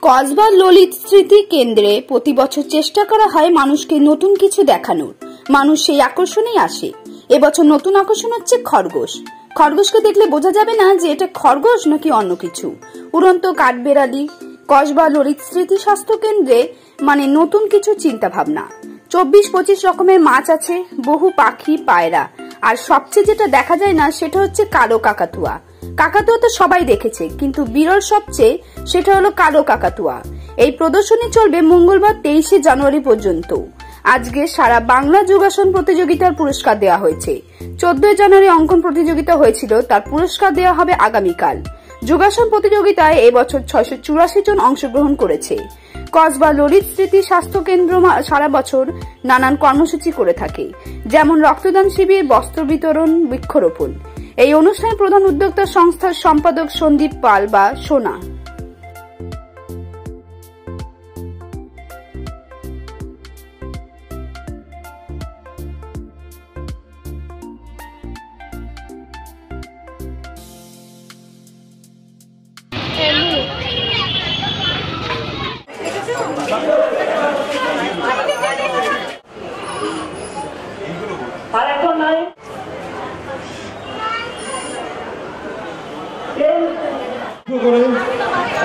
কসবা ললিত স্মৃতি কেন্দ্রে প্রতি বছর চেষ্টা করা হয় মানুষকে নতুন কিছু দেখানোর। মানুষ সেই আকর্ষণেই আসে। এবছর নতুন আকর্ষণ হচ্ছে খরগোশ। খরগোশকে দেখলে বোঝা যাবে না যে এটা খরগোশ নাকি অন্য কিছু। উড়ন্ত কাঠবেড়ালি কসবা ললিত স্মৃতি স্বাস্থ্য কেন্দ্রে মানে নতুন কিছু চিন্তা ভাবনা। 24-25 রকমের মাছ আছে, বহু পাখি, পায়রা, আর সবচেয়ে যেটা দেখা যায় না সেটা হচ্ছে কালো কাকাতুয়া। কাকাতুয়া তো সবাই দেখেছে, কিন্তু বিরল সবচেয়ে সেটা হলো কালো কাকাতুয়া। এই প্রদর্শনী চলবে মঙ্গলবার 23শে জানুয়ারি পর্যন্ত। আজকে সারা বাংলা যোগাসন প্রতিযোগিতার পুরস্কার দেওয়া হয়েছে। 14 জানুয়ারি অঙ্কন প্রতিযোগিতা হয়েছিল, তার পুরস্কার দেওয়া হবে আগামীকাল। যোগাসন প্রতিযোগিতায় এবছর 684 জন অংশগ্রহণ করেছে। কসবা ললিত স্মৃতি স্বাস্থ্য কেন্দ্র সারা বছর নানান কর্মসূচি করে থাকে, যেমন রক্তদান শিবির, বস্ত্র বিতরণ, বৃক্ষরোপণ। এই অনুষ্ঠানে প্রধান উদ্যোক্তা সংস্থার সম্পাদক সন্দীপ পাল বা সোনা।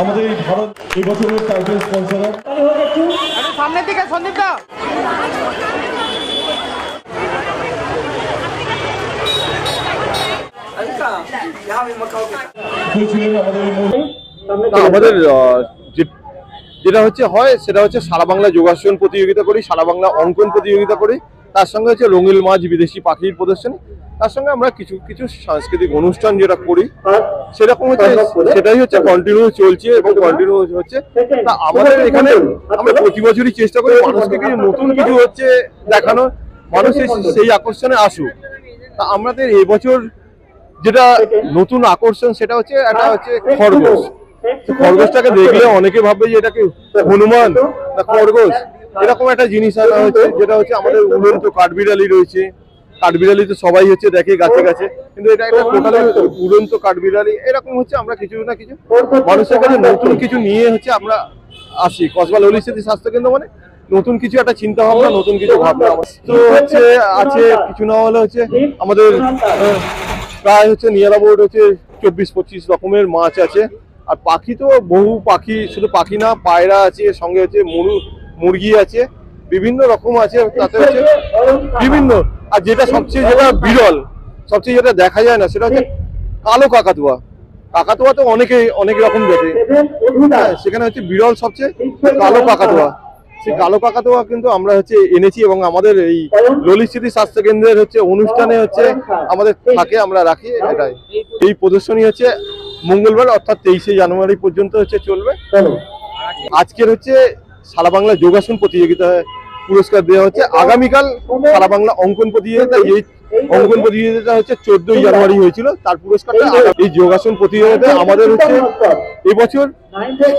আমাদের এই ভারত এই বছরের টাইটেল স্পন্সর সামনের দিকে সন্দীপ দা আমাদের যেটা হচ্ছে হয় সেটা হচ্ছে সারা বাংলা যোগাসন প্রতিযোগিতা করি, সারা বাংলা অঙ্কন প্রতিযোগিতা করি, তার সঙ্গে হচ্ছে রঙিন মাছ, বিদেশি পাখির প্রদর্শনী, তার সঙ্গে আমরা কিছু কিছু সাংস্কৃতিক অনুষ্ঠান যেটা করি সেরকম হচ্ছে, সেটাই হচ্ছে কন্টিনিউ চলছে এবং কন্টিনিউ হচ্ছে। তা আমাদের এখানে আমরা প্রতি বছরই চেষ্টা করি মানুষকে কিছু নতুন কিছু হচ্ছে দেখানো, মানুষ সেই আকর্ষণে আসুক। তা আমাদের এবছর যেটা নতুন আকর্ষণ সেটা হচ্ছে একটা হচ্ছে খরগোশ। খরগোশটাকে দেখলে অনেকে ভাববে যে এটাকে হনুমান না খরগোশ, এরকম একটা জিনিস আনা হচ্ছে, যেটা হচ্ছে আমাদের উড়ন্ত কাঠবিড়ালি রয়েছে। কাঠবিড়ালি তো সবাই হচ্ছে দেখে গাছে গাছে, কিন্তু এটা একটা টোটালি উড়ন্ত কাঠবিড়ালি। এরকম হচ্ছে আমরা কিছু না কিছু মানুষের কাছে নতুন কিছু নিয়ে হচ্ছে আমরা আসি। কসবা ললিত স্মৃতি স্বাস্থ্য কেন্দ্র মানে নতুন কিছু একটা চিন্তা ভাবনা, নতুন কিছু ভাবনা তো হচ্ছে আছে। কিছু না হলে হচ্ছে আমাদের প্রায় হচ্ছে নিয়ার অ্যাবাউট হচ্ছে 24-25 রকমের মাছ আছে। আর পাখি তো বহু পাখি, শুধু পাখি না, পায়রা আছে, সঙ্গে হচ্ছে মুরগি আছে, বিভিন্ন রকম আছে। তাতে হচ্ছে বিভিন্ন, আর যেটা সবচেয়ে যেটা বিরল, সবচেয়ে যেটা দেখা যায় না সেটা হচ্ছে কালো কাকাতুয়া। কাকাতুয়া তো অনেক রকম দেখে, সেখানে হচ্ছে বিরল সবচেয়ে কালো কাকাতুয়া। সেই কালো কাকাতুয়া কিন্তু আমরা হচ্ছে এনেছি এবং আমাদের এই ললিত স্মৃতি স্বাস্থ্য কেন্দ্রের হচ্ছে অনুষ্ঠানে হচ্ছে আমাদের থাকে, আমরা রাখি। এটাই এই প্রদর্শনী হচ্ছে মঙ্গলবার অর্থাৎ 23শে জানুয়ারি পর্যন্ত হচ্ছে চলবে। আজকের হচ্ছে সারা বাংলা যোগাসন প্রতিযোগিতায় পুরস্কার দেওয়া হচ্ছে। আগামীকাল সারা বাংলা অঙ্কন প্রতিযোগিতা, এই অঙ্কন প্রতিযোগিতা হচ্ছে 14 জানুয়ারি হয়েছিল, তার পুরস্কারটা এই যোগাসন প্রতিযোগিতায় আমাদের হচ্ছে এবছর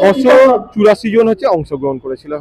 684 জন হচ্ছে অংশগ্রহণ করেছিল।